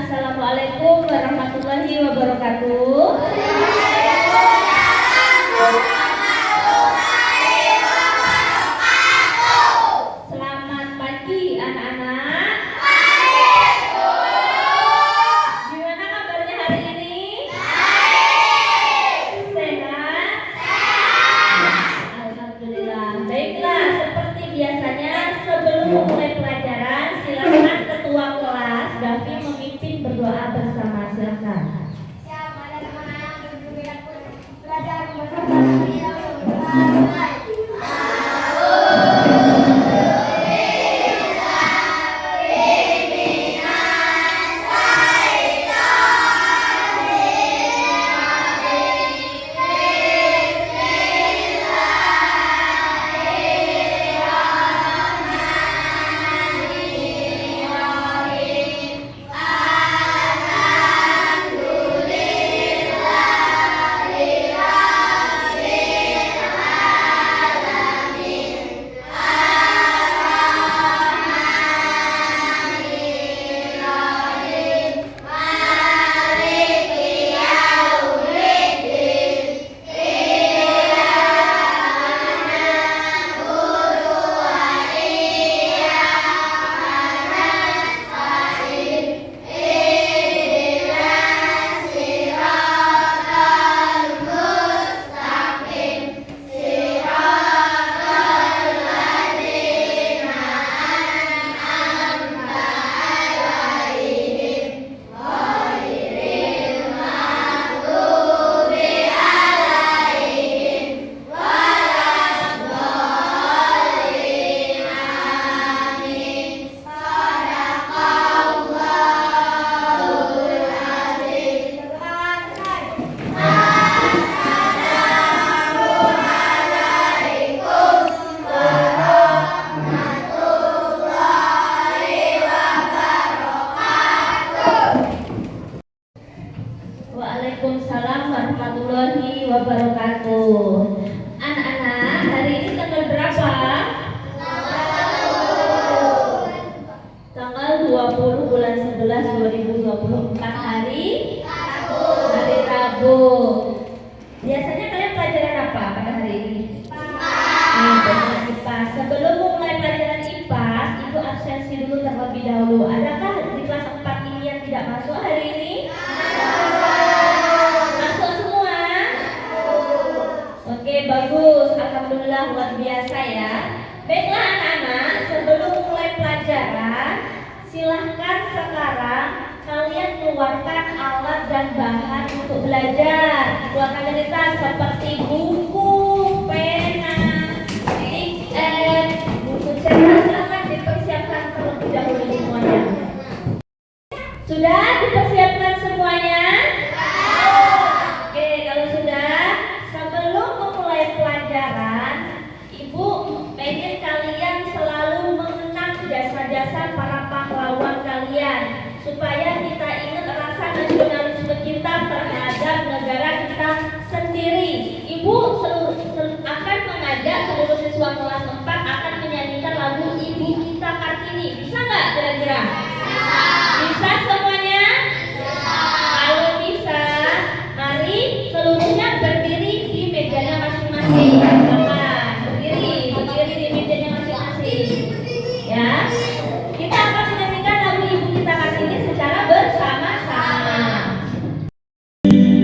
Assalamualaikum warahmatullahi wabarakatuh. Selamat pagi anak-anak. Gimana kabarnya hari ini? Sehat? Alhamdulillah. Baiklah, seperti biasanya sebelum memulai pelajaran, silakan ketua kelas Davi memimpin berdoa bersama. Silakan. Waalaikumsalam warahmatullahi wabarakatuh. Anak-anak, hari ini tanggal berapa? Tanggal 20 bulan 11 2024, hari Rabu. Biasanya kalian pelajaran apa pada hari ini? Pelajaran IPA. Sebelum memulai pelajaran IPA, Ibu absensi dulu terlebih dahulu. Adakah di kelas 4 ini yang tidak masuk hari ini? Masuk semua? Oke, bagus. Alhamdulillah, luar biasa ya. Baiklah anak-anak, sebelum mulai pelajaran, silahkan sekarang kalian keluarkan alat dan bahan untuk belajar. Keluarkan dari tas seperti buku, pena, buku cerdas. Silahkan dipersiapkan terlebih dahulu semuanya. Sudah dipersiapkan semuanya? Oke, kalau sudah, sebelum memulai pelajaran, Ibu pengen kalian selalu mengenang jasa-jasa para pahlawan kalian, supaya kita ingat rasa nasionalisme kita terhadap negara kita sendiri. Ibu akan mengajak seluruh siswa kelas 4 akan menyanyikan lagu Ibu Kita Kartini. Bisa nggak kira-kira? Bisa semuanya? Kalau bisa, mari seluruhnya berdiri di mejanya masing-masing. Berdiri di mejanya masing-masing. Ya, kita akan menyanyikan lagu Ibu Kita Kartini secara bersama-sama. Yeah.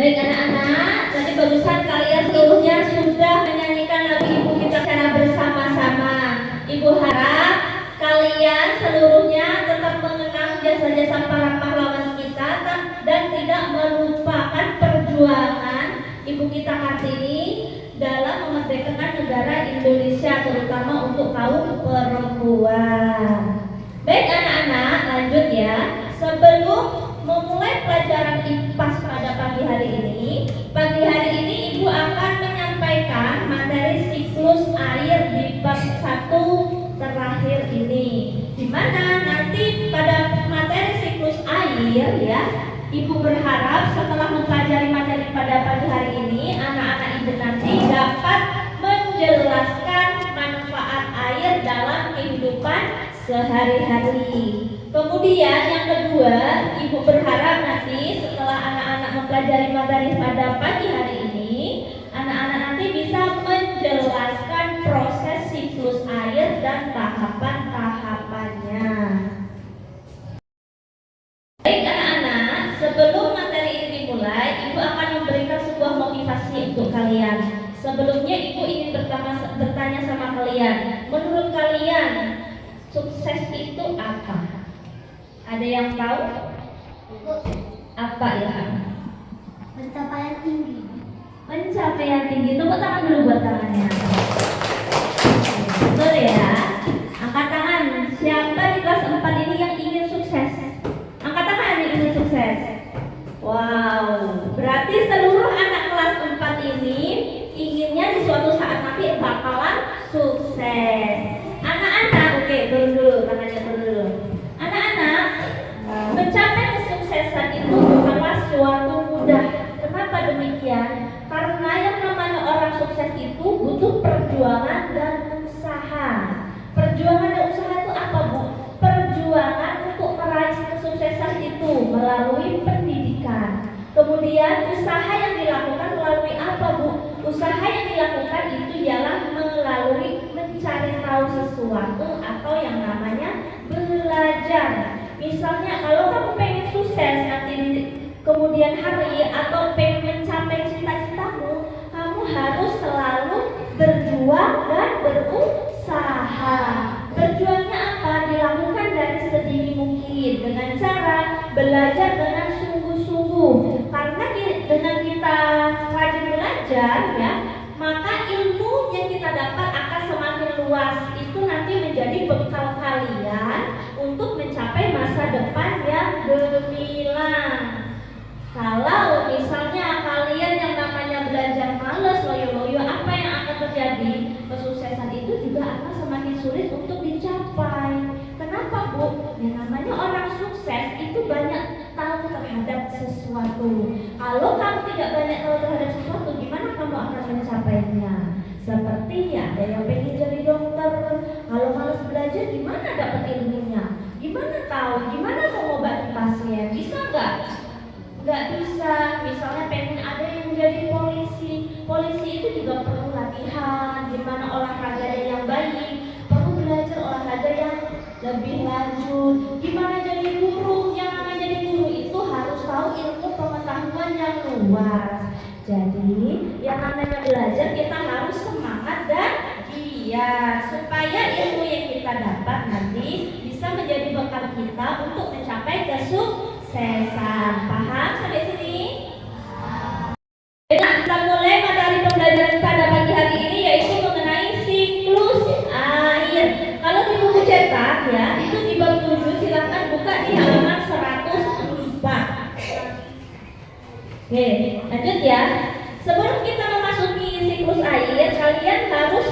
Baik anak-anak, tadi barusan kalian seluruhnya sudah menyanyikan lagu ibu kita secara bersama-sama. Ibu harap kalian seluruhnya tetap mengenang jasa-jasa para pahlawan kita dan tidak melupakan perjuangan ibu kita Kartini dalam memerdekakan negara Indonesia, terutama untuk kaum perempuan. Baik anak-anak, lanjut ya. Sebelum memulai pelajaran IPAS pada pagi hari ini ibu akan menyampaikan materi siklus air di bab 1 terakhir ini, di mana nanti pada materi siklus air ya, ibu berharap setelah mempelajari materi pada pagi hari ini, anak-anak ibu nanti dapat menjelaskan manfaat air dalam kehidupan sehari-hari. Kemudian yang kedua, ibu berharap nanti setelah anak-anak mempelajari materi pada pagi hari ini, anak-anak nanti bisa menjelaskan proses siklus air dan tahapan-tahapannya. Baik anak-anak, sebelum materi ini dimulai, ibu akan memberikan sebuah motivasi untuk kalian. Sebelumnya ibu ingin bertanya sama kalian, menurut kalian sukses itu apa? Ada yang tahu? Apa ya? Pencapaian tinggi. Pencapaian tinggi. Tepuk tangan dulu buat tangannya. Betul ya? Angkat tangan. Siapa di kelas 4 ini yang ingin sukses? Angkat tangan yang ingin sukses. Wow, berarti seluruh anak kelas 4 ini inginnya di suatu saat nanti bakalan sukses. Anak-anak, oke, turun dulu, tangannya turun dulu. Anak-anak, mencapai kesuksesan itu bukanlah suatu mudah. Kenapa demikian? Karena yang namanya orang sukses itu butuh perjuangan dan usaha. Perjuangan dan usaha itu apa, Bu? Perjuangan untuk meraih kesuksesan itu melalui pendidikan. Kemudian usaha yang dilakukan melalui apa, Bu? Usaha yang dilakukan itu ialah melalui mencari tahu sesuatu atau yang namanya belajar. Misalnya kalau kamu pengen sukses nanti kemudian hari atau pengen mencapai cita-citamu, kamu harus selalu berjuang dan berusaha. Berjuangnya apa? Dilakukan dari sedini mungkin dengan cara belajar dengan sungguh-sungguh. Karena dengan kita rajin belajar ya, maka ilmu yang kita dapat akan semakin luas. Itu nanti menjadi bekal kalian untuk mencapai masa depan yang gemilang. Kalau misalnya kalian yang namanya belajar males, loyo-loyo, apa yang akan terjadi? Kesuksesan itu juga akan semakin sulit untuk dicapai. Kenapa, Bu? Yang namanya orang sukses itu banyak tahu terhadap sesuatu. Kalau kamu tidak banyak tahu terhadap sesuatu, gimana kamu akan mencapainya? Seperti ya, ada yang pengen jadi dokter, kalau malas belajar gimana dapat ilmunya? Gimana tahu? Gimana mau mengobati pasien? Bisa nggak? Nggak bisa. Misalnya pengen ada yang jadi polisi, polisi itu juga perlu latihan, gimana olahraga yang baik, perlu belajar olahraga yang lebih lanjut. Gimana jadi guru? Yang namanya jadi guru itu harus tahu ilmu pengetahuan yang luas. Jadi yang namanya belajar kita harus semangat dan giat supaya ilmu yang kita dapat nanti bisa menjadi bekal kita untuk mencapai kesuksesan. Paham sampai sini? Kita mulai materi pembelajaran pada pagi hari ini yaitu mengenai siklus air. Kalau di buku cetak ya, itu di bab 7, silakan buka di halaman 104. Oke, lanjut ya. Sebelum kita memasuki siklus air, kalian harus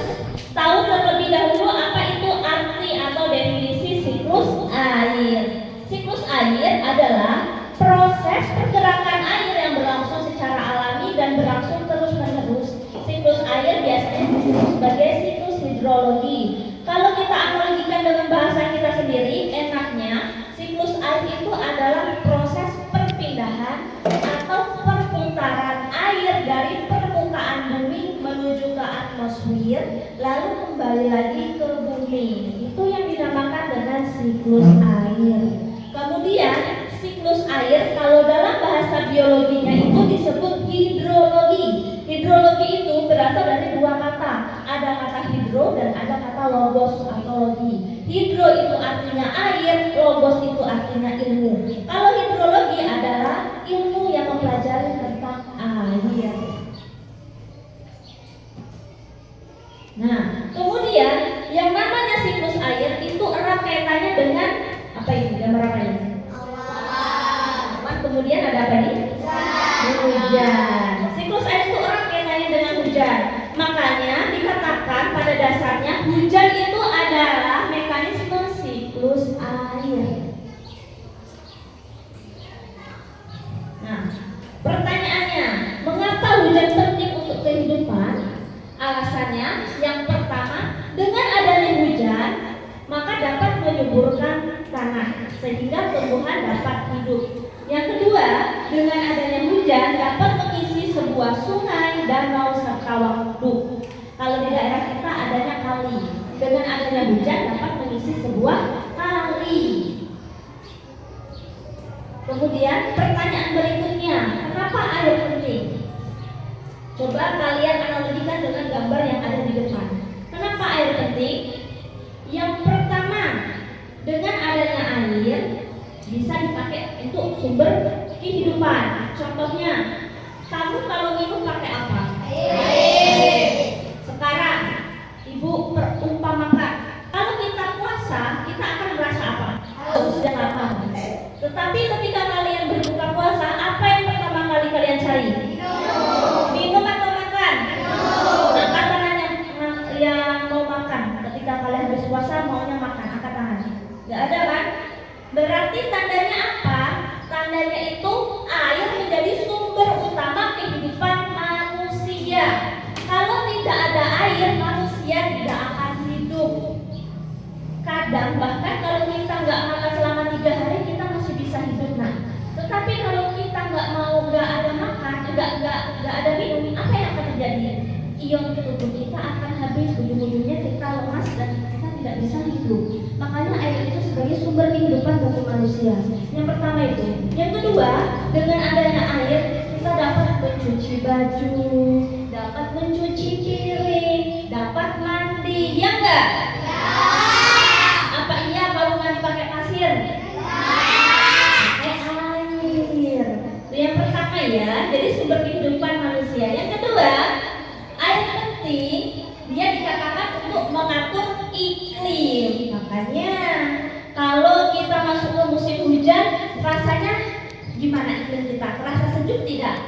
tahu terlebih dahulu apa itu arti atau definisi siklus air. Siklus air adalah proses pergerakan air yang berlangsung secara alami dan berlangsung terus-menerus. Siklus air biasanya disebut sebagai siklus hidrologi. Kalau kita analogikan dengan bahasa kita sendiri, enaknya siklus air itu adalah proses perpindahan atau perputaran air dari permukaan bumi menuju ke atmosfer, lalu kembali lagi ke bumi. Itu yang dinamakan dengan siklus air. Kemudian siklus air kalau dalam bahasa biologinya itu disebut disebut hidrologi. Hidrologi itu berasal dari dua kata. Ada kata hidro dan ada kata logos atau logi. Hidro itu artinya air, logos itu artinya ilmu. Kalau hidrologi adalah ilmu yang mempelajari tentang air. Nah, kemudian yang namanya siklus air itu erat kaitannya dengan apa ini? Gambar apa ini? Awan. Kemudian ada apa nih? Hujan. Siklus air itu erat kaitannya dengan hujan. Makanya dikatakan pada dasarnya hujan itu adalah mekanisme siklus air. Nah, pertanyaannya, mengapa hujan penting untuk kehidupan? Alasannya, yang pertama, dengan adanya hujan, maka dapat menyuburkan tanah sehingga tumbuhan dapat hidup. Yang kedua, dengan adanya hujan dapat mengisi sebuah sungai, danau, serta waduk. Kalau di daerah kita adanya kali, dengan adanya hujan dapat mengisi sebuah kali. Kemudian pertanyaan berikutnya, kenapa air penting? Coba kalian analogikan dengan gambar yang ada di depan. Kenapa air penting? Yang pertama, dengan adanya air bisa dipakai untuk sumber kehidupan. Contohnya, kamu kalau minum pakai apa? Air. Sekarang, ibu perumpamakan, kalau kita puasa, kita akan merasa apa? Haus dan lapar. Tetapi ketika kalian berbuka puasa, apa yang pertama kali kalian cari? Minum atau makan? Angkat tangan yang mau makan. Ketika kalian habis puasa maunya makan, angkat tangan. Gak ada kan? Berarti tandanya apa? Tandanya itu air menjadi sumber utama kehidupan manusia. Kalau tidak ada air, manusia tidak akan hidup. Kadang bahkan kalau kita nggak makan selama 3 hari, kita masih bisa hidup. Nah, tetapi kalau kita nggak ada makan, nggak ada minum, apa yang akan terjadi? Ion ke tubuh kita akan habis, ujung-ujungnya kita lemas dan kita tidak bisa hidup. Makanya air itu sebagai sumber kehidupan bagi manusia. Yang pertama itu. Yang kedua, dengan adanya air kita dapat mencuci baju, dapat mencuci piring, dapat mandi, ya enggak? Ya. Apa iya kalau mandi pakai pasir? Yang pertama ya, jadi sumber kehidupan manusia. Yang kedua, air penting, dia dikatakan untuk mengatur iklim. Makanya kalau kita masuk ke musim hujan, rasanya gimana iklim kita? Terasa sejuk tidak?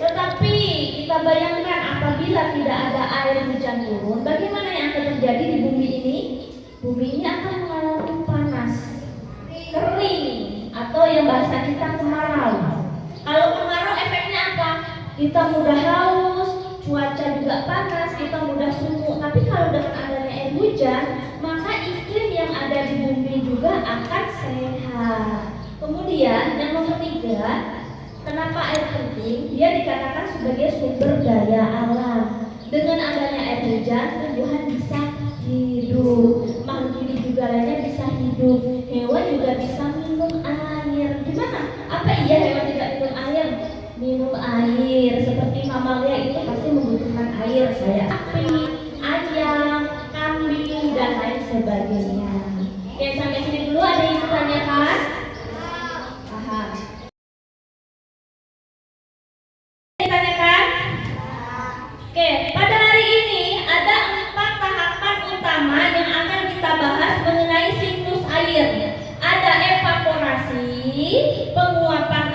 Tetapi kita bayangkan apabila tidak ada air hujan turun, bagaimana yang akan terjadi di bumi ini? Bumi ini akan mengalami panas, kering, atau yang bahasa kita kemarau. Kalau kemarau efeknya apa? Kita mudah haus, cuaca juga panas, kita mudah sumuk. Tapi kalau dengan adanya air hujan, maka iklim yang ada di bumi juga akan sehat. Kemudian yang nomor 3, kenapa air penting? Dia dikatakan sebagai sumber daya alam. Dengan adanya air hujan, tumbuhan bisa hidup, makhluk hidup juga lainnya bisa hidup, hewan juga bisa minum air. Gimana? Apa iya hewan tidak minum air? Minum air, seperti mamalia itu pasti membutuhkan air. Saya sapi, ayam, kambing, dan lain sebagainya. Oke, sampai sini dulu. Ada yang ditanyakan? Paham? Ditanyakan? Oke, pada hari ini ada 4 tahapan utama yang akan kita bahas mengenai siklus air. Ada evaporasi, penguapan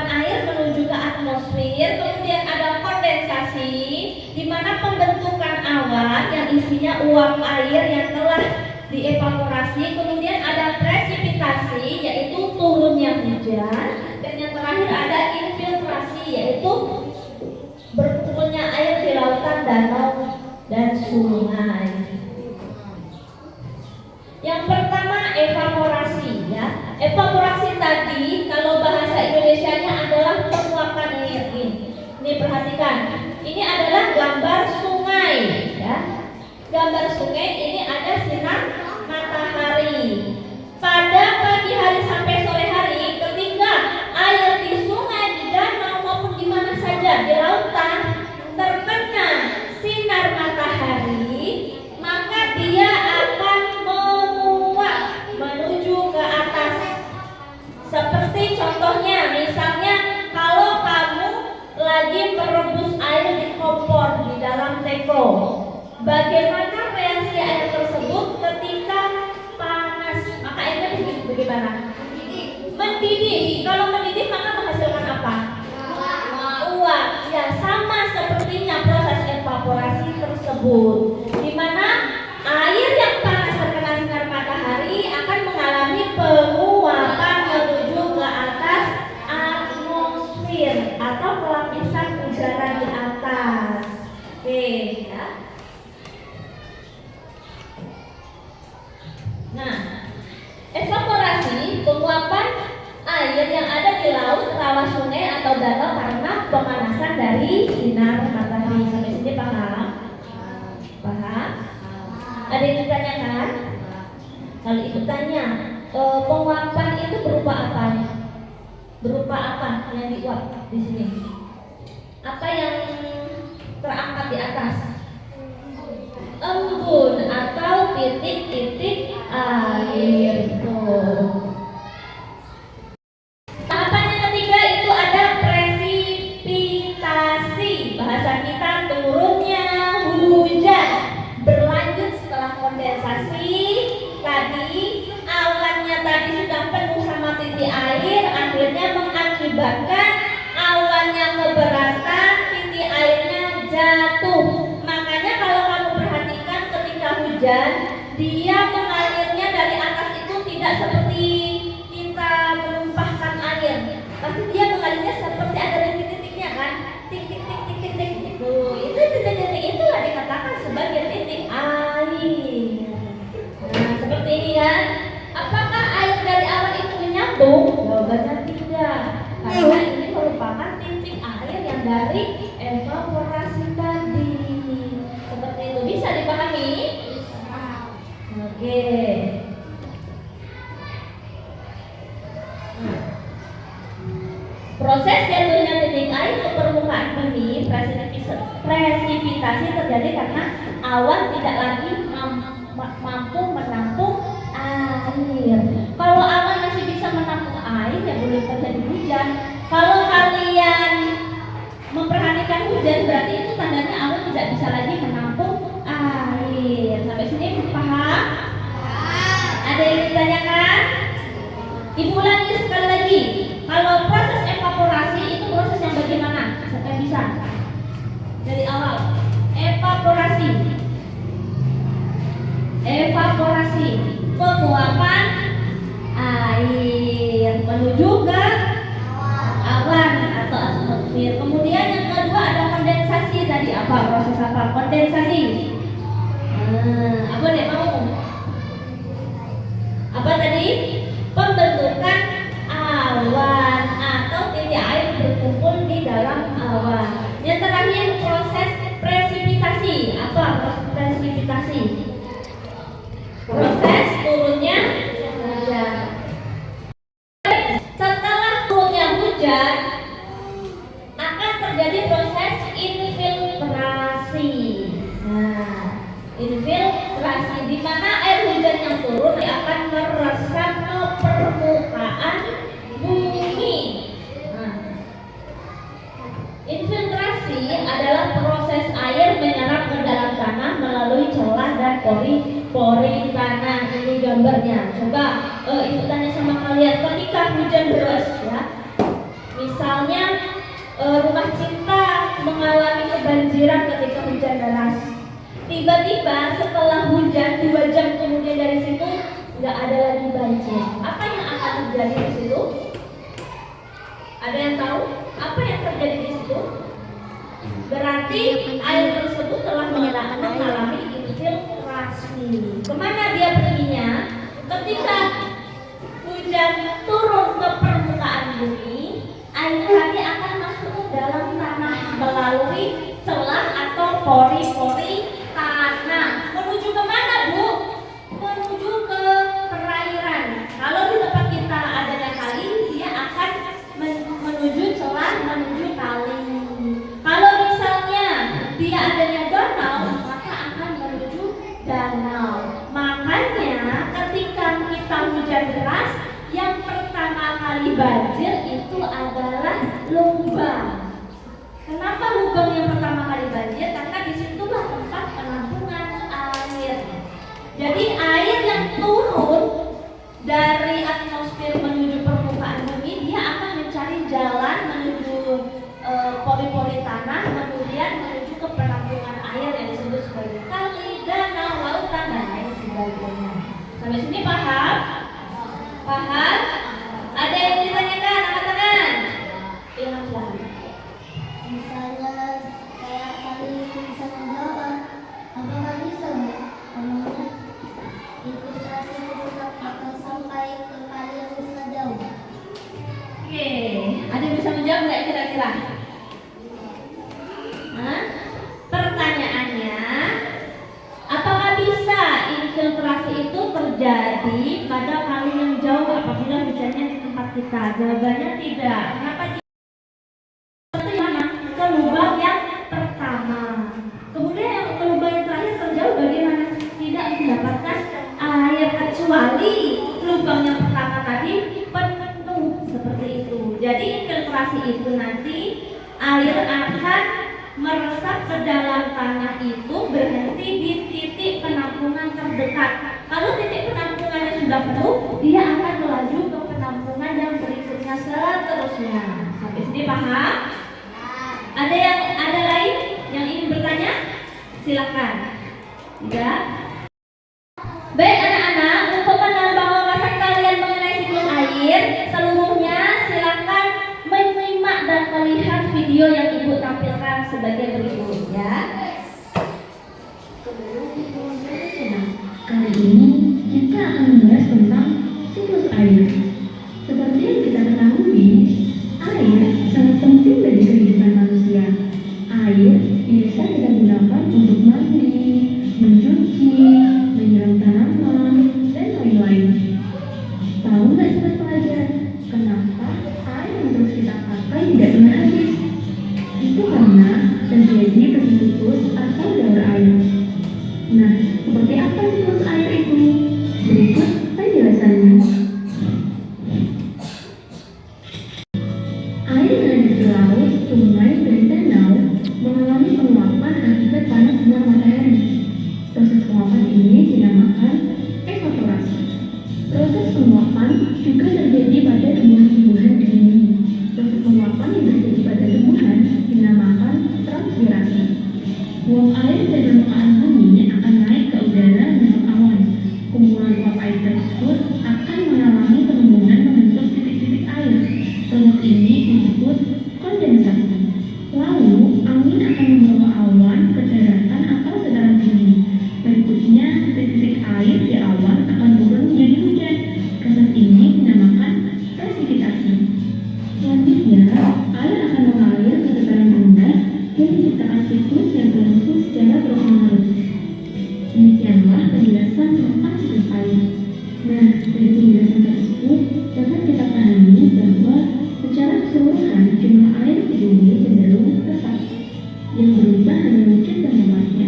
air menuju ke atmosfer, kemudian ada kondensasi, di mana pembentukan awan yang isinya uap air yang telah dievaporasi, kemudian ada presipitasi, yaitu turunnya hujan, dan yang terakhir ada infiltrasi, yaitu berkumpulnya air di lautan, danau, dan sungai. Yang pertama evaporasi ya. Evaporasi tadi kalau bahasa Indonesianya adalah penguapan air ini. Ini perhatikan. Ini adalah gambar sungai ya. Gambar sungai ini ada sinar matahari. Pada pagi hari sampai sore hari ketika mendidih. Kalau mendidih maka menghasilkan apa? Uap. Ya, sama sepertinya proses evaporasi tersebut, di mana air yang panas terkena sinar matahari akan mengalami penguapan menuju ke atas atmosfer atau lapisan udara di atas. Oke, ya. Nah, evaporasi penguapan air yang ada di laut, rawa, sungai atau danau karena pemanasan dari sinar matahari. Sampai sini paham? Paham? Ada yang ditanyakan? Kalau ibu tanya, penguapan itu berupa apa? Berupa apa yang diuap di sini? Apa yang terangkat di atas? Embun atau titik-titik air. Tahapan yang ketiga itu ada presipitasi. Bahasa kita turunnya hujan. Berlanjut setelah kondensasi tadi, awannya tadi sudah penuh sama titik air, akhirnya mengakibatkan awannya keberatan, titik airnya jatuh. Makanya kalau kamu perhatikan ketika hujan, dia mengalirnya dari atas itu tidak seperti kita menumpahkan air. Pasti dia mengalirnya seperti ada titik-titiknya kan? Tik-tik-tik-tik-tik gitu. Itu titik-titik itulah dikatakan sebagai titik air. Nah, seperti ini kan? Apakah air dari awan itu menyatu? Jawabannya tidak. Karena ini merupakan titik air yang dari evaporasi tadi. Seperti itu, bisa dipahami? Oke. Nah, proses jatuhnya titik air ke permukaan bumi, presipitasi terjadi karena awan tidak lagi mampu menampung air. Kalau awan masih bisa menampung air, ya boleh terjadi hujan. Kalau kalian memperhatikan hujan, berarti itu tandanya awan tidak bisa lagi menampung air. Sampai sini paham? Ada yang ditanyakan? Ibu ulangi sekali lagi. Kalau proses evaporasi itu proses yang bagaimana? Siapa yang bisa? Dari awal. Evaporasi. Evaporasi. Penguapan air menuju ke awan atau atmosfer. Kemudian yang kedua ada kondensasi. Tadi apa? Proses apa? Kondensasi. Apa dek mau? Apa tadi? Pembentukan awan atau titik air berkumpul di dalam awan. Yang terakhir proses presipitasi. Apa proses presipitasi? Proses turunnya hujan. Setelah turunnya hujan akan terjadi proses infiltrasi. Nah, infiltrasi di mana air hujan yang turun akan meresap ke permukaan bumi. Nah, infiltrasi adalah proses air menyerap ke dalam tanah melalui celah dan pori tanah. Ini gambarnya. Coba ibu tanya sama kalian, ketika hujan deras ya, misalnya rumah cinta mengalami kebanjiran ketika hujan deras. Tiba-tiba setelah hujan 2 jam kemudian dari situ nggak ada lagi banjir. Apa yang akan terjadi di situ? Ada yang tahu? Apa yang terjadi di situ? Berarti air tersebut telah mengalami infiltrasi. Kemana dia perginya? Ketika hujan turun ke permukaan bumi, air tadi akan masuk ke dalam tanah melalui celah atau pori-pori tanah. Menuju ke mana, Bu? Menuju ke perairan. Kalau di tempat kita adanya kali, dia akan menuju celah, menuju kali. Kalau misalnya dia adanya danau, maka akan menuju danau. Makanya ketika kita hujan deras, yang pertama kali banjir itu adalah lubang. Kenapa lubang yang pertama kali banjir? Karena disitulah tempat penampungan air. Jadi air yang turun dari atmosfer menuju permukaan bumi waktunya. Sampai sini paham? Paham? Ada yang ditanyakan? Angkat tangan. Ilham silahkan. Misalnya kayak kali bisa menjawab, apakah bisa namanya infiltrasi tetap akan sampai ke kali yang bisa jauh? Oke, ada yang bisa menjawab nggak kira-kira? Hah? Pertanyaannya, apakah bisa infiltrasi itu terjadi pada kali yang jauh apabila hujannya di tempat kita? Jawabannya tidak. Kenapa tidak? Ke lubang yang pertama. Kemudian yang ke lubang yang terakhir terjauh bagaimana? Tidak mendapatkan air kecuali lubang yang pertama tadi penuh seperti itu. Jadi infiltrasi itu nanti air akan meresap ke dalam tanah itu berhenti di titik penampungan terdekat. Kalau titik penampungannya sudah penuh, dia akan melaju ke penampungan yang berikutnya seterusnya. Sampai sini paham? Ada lain yang ingin bertanya? Silakan. Tidak? Baik anak-anak, untuk menambah wawasan kalian mengenai siklus air, seluruhnya silakan menyimak dan melihat video yang ibu tampilkan sebagai berikut ya. Kali ini kita akan membahas tentang siklus air. Seperti yang kita ketahui, air sangat penting bagi kehidupan manusia. Air biasa kita gunakan untuk mandi, mencuci, menyiram tanaman, dan lain-lain. Tahu nggak sobat pelajar, kenapa air yang terus kita pakai tidak pernah habis? Itu karena terjadi siklus atau daur air. Nah, seperti apa siklus air itu? Berikut penjelasannya. Air yang ada di laut, sungai, dan danau mengalami penguapan akibat panas sinar matahari. Proses penguapan ini dinamakan evaporasi. Proses penguapan juga terjadi pada tumbuhan-tumbuhan di bumi. Proses penguapan yang terjadi pada tumbuhan dinamakan transpirasi. Uap air dari permukaan bumi akan naik ke udara membentuk awan. Kumpulan uap air tersebut akan mengalami pengembangan membentuk titik-titik air. Proses ini disebut kondensasi. Lalu, angin akan membawa awan ke daratan atau dataran tinggi. Berikutnya, titik-titik air di awan akan turun menjadi hujan. Proses ini dinamakan presipitasi. Selanjutnya, air akan mengalir ke dataran rendah dan menciptakan siklus yang berlangsung secara terus-menerus. Demikianlah penjelasan tentang siklus air. Nah, dari penjelasan tersebut dapat kita pahami bahwa secara keseluruhan jumlah air di bumi cenderung tetap. Yang berubah hanya wujud dan tempatnya.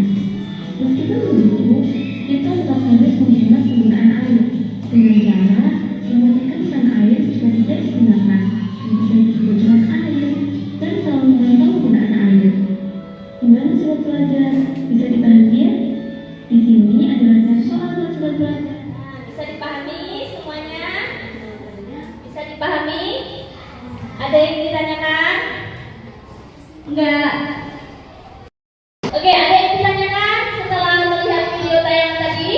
Meskipun begitu, kita tetap harus menghemat penggunaan air dengan cara mematikan air jika tidak digunakan, menghindari kebocoran air, dan selalu memantau penggunaan air. Gimana sobat pelajar? Bisa dipahami ya? Di sini adalah soal sobat pelajar. Bisa dipahami semuanya? Bisa dipahami? Ada yang ditanyakan? Enggak. Oke, ada yang ditanyakan setelah melihat video tayangan tadi?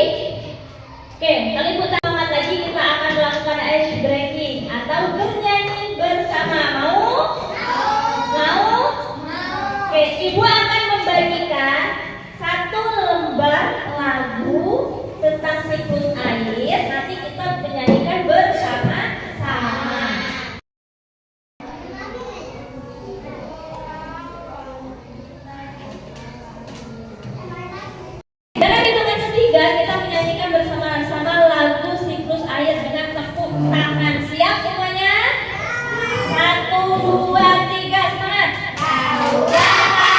Oke, kali putar semangat lagi kita akan melakukan ice breaking atau bernyanyi bersama. Mau? Mau? Oke, ibu akan membagikan satu lembar lagu tentang siklus air. Nanti kita menyanyikan bersama-sama. Dalam hitungan ketiga kita menyanyikan bersama-sama lagu siklus air dengan tepuk tangan. Siap semuanya? 1, 2, 3, semangat! Tahu bahwa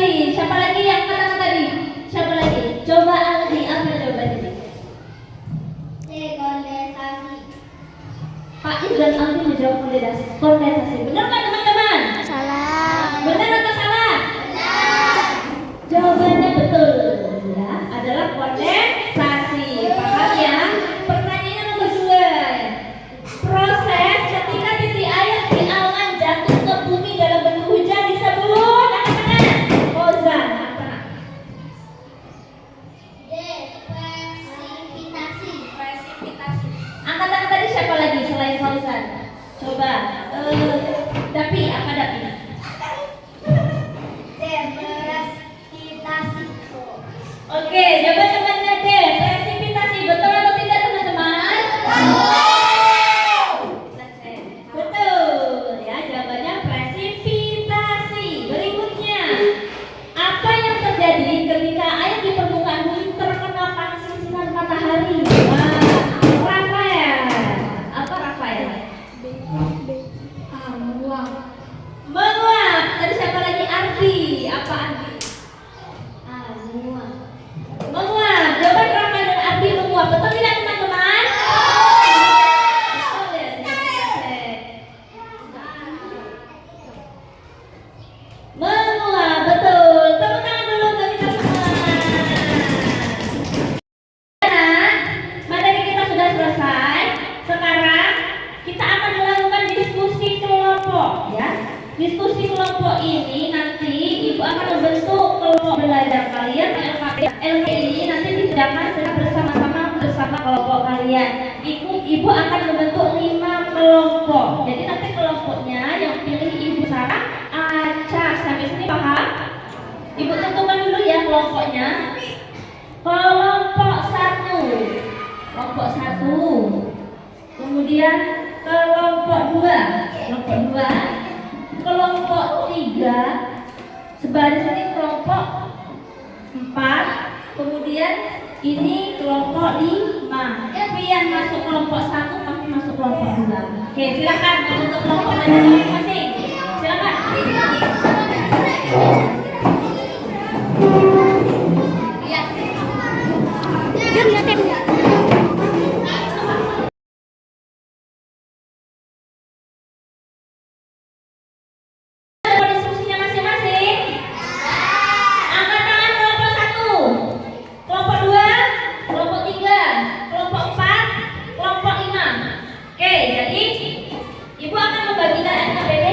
kasih. Siapa lagi yang katakan tadi? Siapa lagi? Coba Aldi, apa jawabannya? Kondensasi. Pak Is dan Aldi menjawab kondensasi. Benar nggak teman-teman? Salah. Benar atau salah? Benar. Jawabannya betul. Ya, adalah kondensasi. Paham ya? Pertanyaan nomor 2. Proses ketika biji air di awan jatuh ke bumi dalam bentuk hujan disebut apa? Ozon. Apa? Presipitasi. Presipitasi. Angkat-angkat tadi siapa lagi selain Fauzan? Coba. Dapi, apa Dapi? Presipitasi. Oke, jawabannya D. Presipitasi. Betul atau tidak teman-teman? Betul. Ya, jawabannya presipitasi. Berikutnya, apa yang terjadi ketika air di permukaan bumi terkena panas sinar matahari? Rafael. Apa Rafael? Menguap. Tadi siapa lagi? Ardi. Apa Ardi? Menguap. Jawaban Rafael dan Ardi menguap. Betul tidak teman-teman? Betul ya? Menguap. Betul. Tepuk tangan dulu bagi teman-teman. Nah, materi kita sudah selesai. Sekarang kita akan melakukan diskusi kelompok ya. Diskusi kelompok ini nanti Ibu akan membentuk kelompok belajar kalian LKP. LKP ini nanti disediakan bersama-sama bersama kelompok kalian. Ibu akan membentuk 5 kelompok. Jadi nanti kelompoknya yang pilih Ibu Sarah, Aca. Sampai sini paham? Ibu tentukan dulu ya kelompoknya. Kelompok 1. Kelompok 1. Kemudian kelompok 2. Kelompok 2. Kelompok 3. Sebaris ini kelompok 4. Kemudian ini kelompok 5. Yang masuk kelompok 1 pasti masuk kelompok 2. Oke, silakan untuk kelompok masing-masing. Silakan. Diskusinya masing-masing. Angkat tangan kelompok 1, kelompok 2, kelompok 3, kelompok 4, kelompok 5. Oke, jadi Ibu akan membagikan NKBD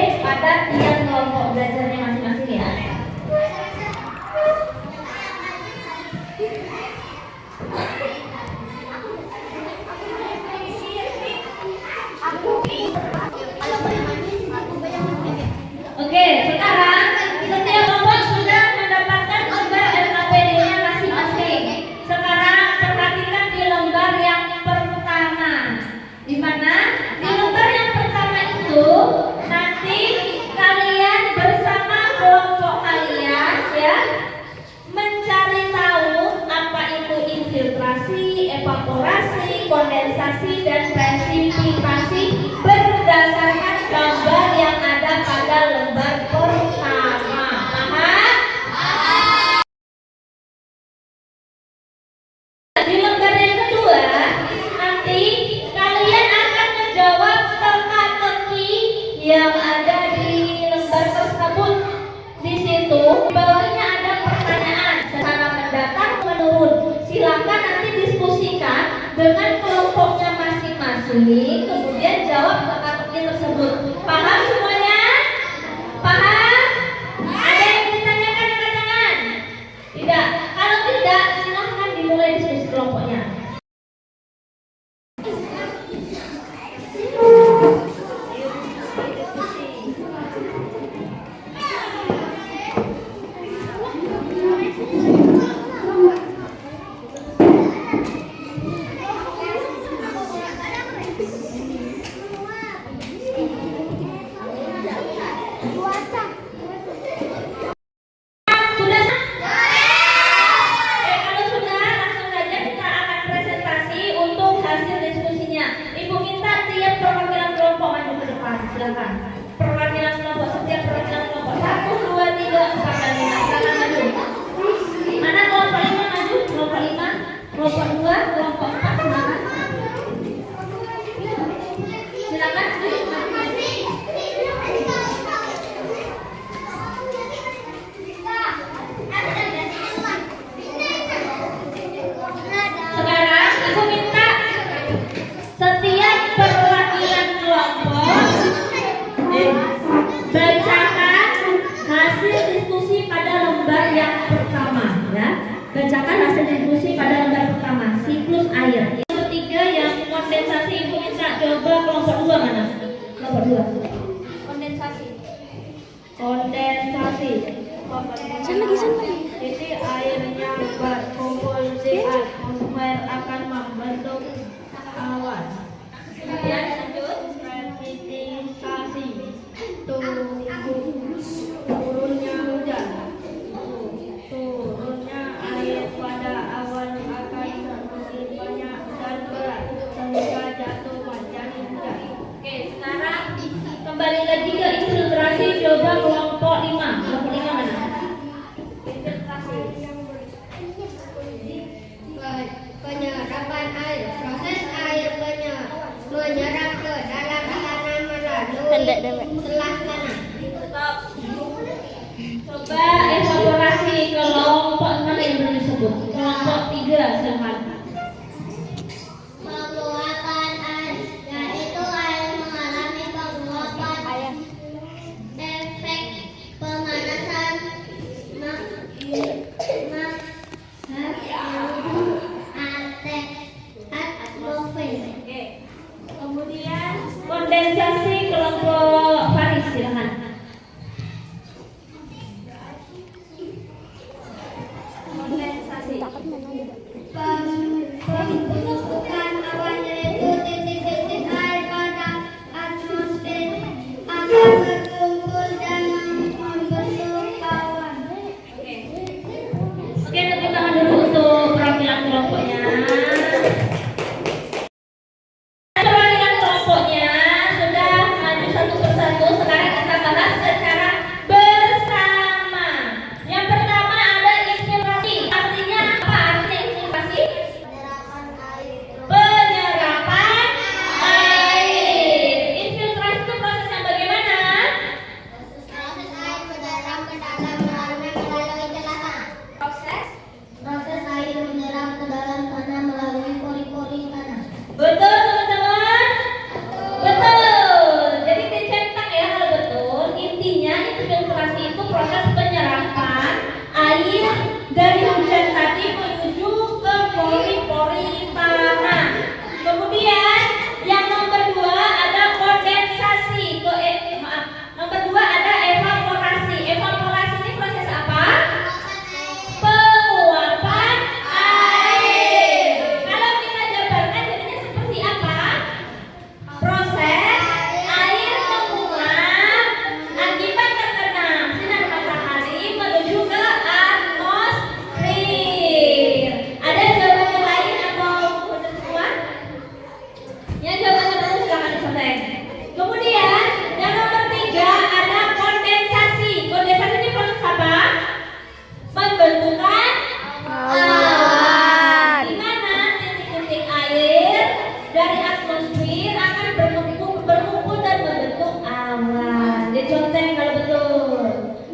Bacakan hasil diskusi pada lembar pertama, siklus air. Yang ketiga yang kondensasi, Ibu minta coba kelompok 2 mana? Kelompok 2. Kondensasi. Kondensasi. Jadi airnya berkumpul di atmosfer akan membentuk awan. Kemudian lanjut presipitasasi. Turunnya hujan. Turunnya air pada awan akan semakin banyak dan berat sehingga jatuh menjadi hujan. Oke, sekarang kembali lagi ke infiltrasi. Coba kelompok 5. Kelompok 5 mana? Infiltrasi. Penyerapan air. Proses air menyerap ke dalam tanah melalui selah tanah. Stop. Coba evaluasi kelompok 6 yang belum disebut. Kelompok 3 silakan. Penguapan air, yaitu air mengalami penguapan efek pemanasan atmosfer. Oke. Kemudian kondensasi kelompok Faris silakan. Kondensasi. Pembentukan awan yaitu titik-titik air pada atmosfer akan berkumpul dan membentuk awan. Oke. Oke, tepuk tangan dulu untuk perwakilan kelompoknya. Perwakilan kelompoknya sudah maju satu persatu. Sekarang kita bahas secara bersama. Yang pertama ada infiltrasi. Artinya apa? Artinya infiltrasi? Penyerapan air. Infiltrasi itu proses yang bagaimana? Proses air menyerap ke dalam melalui celah tanah. Proses air menyerap ke dalam tanah melalui pori-pori tanah. Betul teman-teman? Betul. Jadi dicetak ya kalau betul. Intinya infiltrasi itu proses penyerapan air dari hujan tadi menuju ke pori-pori tanah. Kemudian yang nomor 2 ada kondensasi. Nomor 2 ada evaporasi. Evaporasi ini proses apa? Penguapan air. Kalau kita jabarkan jadinya seperti apa? Proses air menguap akibat terkena sinar matahari menuju ke atmosfer. Ada jawaban yang lain atau sudah semua? Yang jawabannya betul silahkan dicontek. Kemudian yang nomor 3 ada kondensasi. Kondensasi ini proses apa? Pembentukan awan. Di mana titik-titik air dari atmosfer akan berkumpul dan membentuk awan. Dicontek kalau betul.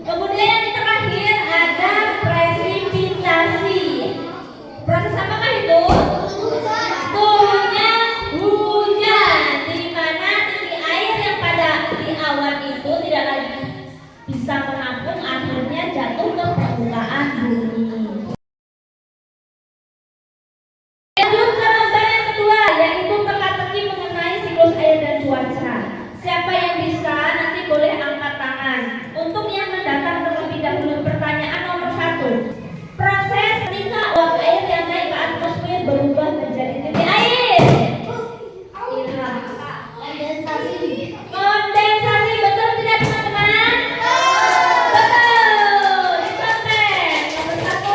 Kemudian yang terakhir ada presipitasi. Proses apakah itu? Turunnya hujan. Di mana titik air yang pada di awan itu tidak lagi bisa menampung, akhirnya jatuh ke permukaan bumi. Lanjut ke lembar yang kedua, yaitu teka-teki mengenai siklus air dan cuaca. Siapa yang bisa nanti boleh angkat tangan. Untuk yang mendaftar terlebih dahulu, pertanyaan nomor 1. Proses ketika uap air yang naik ke atmosfer berubah menjadi titik air. Ilham. Kondensasi, betul tidak teman-teman? Betul. Dicontek. Nomor 1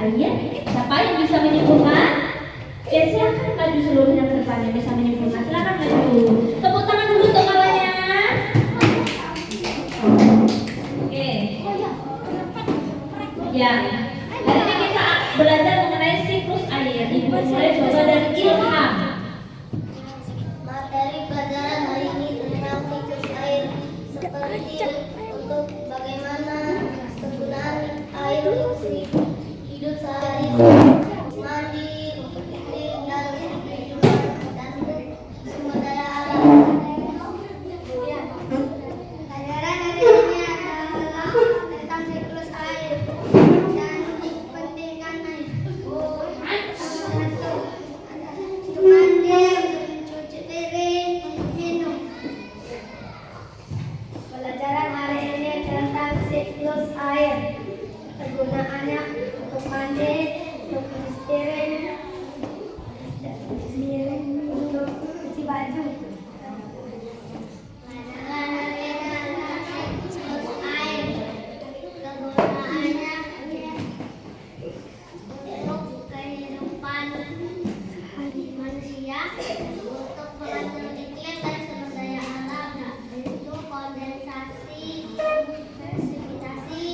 air. Siapa yang bisa menyimpulkan? Ya silakan maju seluruhnya ke depan yang bisa menyimpulkan. Silakan maju. Tepuk tangan dulu untuk kawannya. Oke. Ya. Hari ini kita belajar mengenai siklus air. Ibu mulai coba dari Ilham. Materi pelajaran hari ini tentang siklus air, seperti untuk bagaimana penggunaan air untuk hidup sehari-hari, mandi, untuk piknik, dan kehidupan dan sumber daya alam. Pelajaran hari ini adalah tentang siklus air dan pentingkan air. Untuk mandi, cuci piring, minum. Pelajaran hari ini tentang siklus air. Kegunaannya untuk mandi, untuk cuci piring, untuk cuci baju. Pelajaran hari ini adalah siklus air. Kegunaannya untuk kehidupan manusia, untuk pengatur iklim dan sumber daya alam, yaitu kondensasi, presipitasi,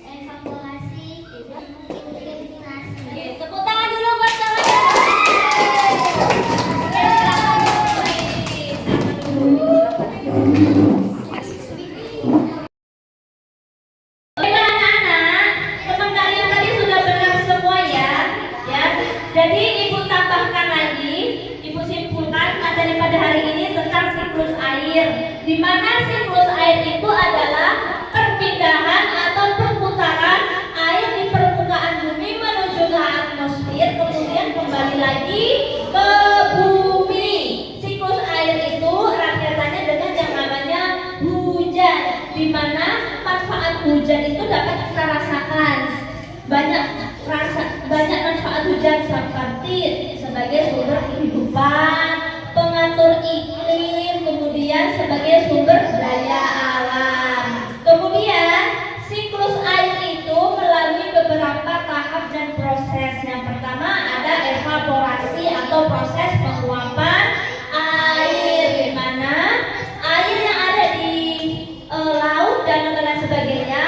evaporasi, infiltrasi. Oke, tepuk tangan dulu buat kawannya. Baiklah anak-anak, teman kalian tadi sudah benar semua ya. Jadi ibu tambahkan lagi, ibu simpulkan materi pada hari ini tentang siklus air. Di mana siklus air itu adalah perpindahan atau perputaran air di permukaan bumi menuju ke atmosfer, kemudian kembali lagi ke bumi. Siklus air itu erat kaitannya dengan yang namanya hujan, di mana manfaat hujan itu dapat kita rasakan. Banyak manfaat hujan seperti sebagai sumber kehidupan, pengatur iklim, kemudian sebagai sumber daya alam. Kemudian siklus air itu melalui beberapa tahap dan proses. Yang pertama ada evaporasi atau proses penguapan air, di mana air yang ada di laut dan lain sebagainya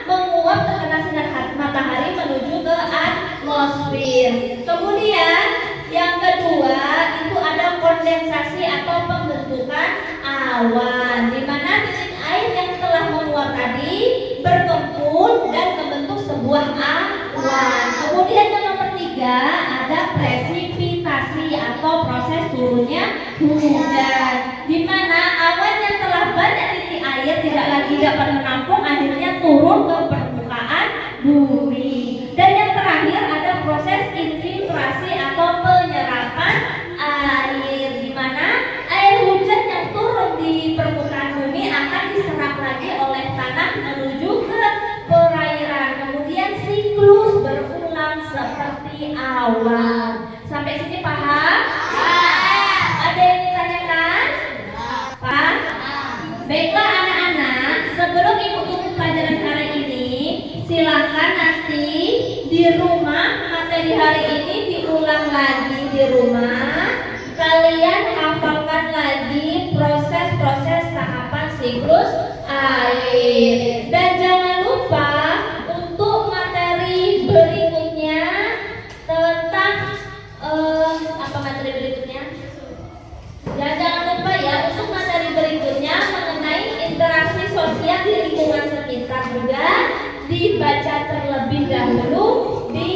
menguap terkena sinar matahari menuju ke atmosfer. Kemudian yang kedua itu ada kondensasi atau pembentukan awan, di mana titik air yang telah menguap tadi berkumpul dan membentuk sebuah awan. Kemudian yang nomor tiga ada presipitasi atau proses turunnya hujan, di mana awan yang telah banyak titik air tidak lagi dapat menampung, akhirnya turun ke permukaan bumi. Dan yang terakhir ada proses infiltrasi atau penyerapan air, di mana air hujan yang turun di permukaan bumi akan diserap lagi oleh tanah menuju ke perairan. Kemudian siklus berulang seperti awan. Sampai sini paham? Ada yang ditanyakan? Paham? Baiklah anak-anak, sebelum ibu tutup pelajaran hari ini, silakan nanti di rumah materi hari ini diulang lagi di rumah. Kalian hafalkan lagi proses-proses tahapan siklus air. Dan jangan lupa untuk materi berikutnya tentang apa materi berikutnya? Ya jangan lupa ya, untuk materi berikutnya mengenai interaksi sosial di lingkungan sekitar juga dibaca terlebih dahulu di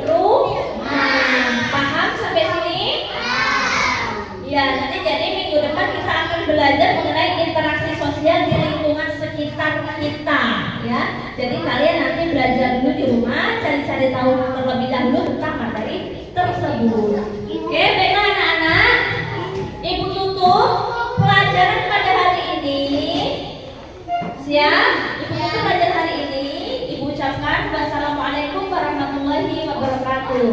rumah. Paham sampai sini? Ya, nanti jadi minggu depan kita akan belajar mengenai interaksi sosial di lingkungan sekitar kita ya. Jadi kalian nanti belajar dulu di rumah, cari-cari tahu terlebih dahulu tentang materi tersebut. Oke, baiklah anak-anak. Ibu tutup pelajaran pada hari ini. Siap? Ibu tutup pelajaran hari ini. Ibu ucapkan wassalamualaikum warahmatullahi wabarakatuh.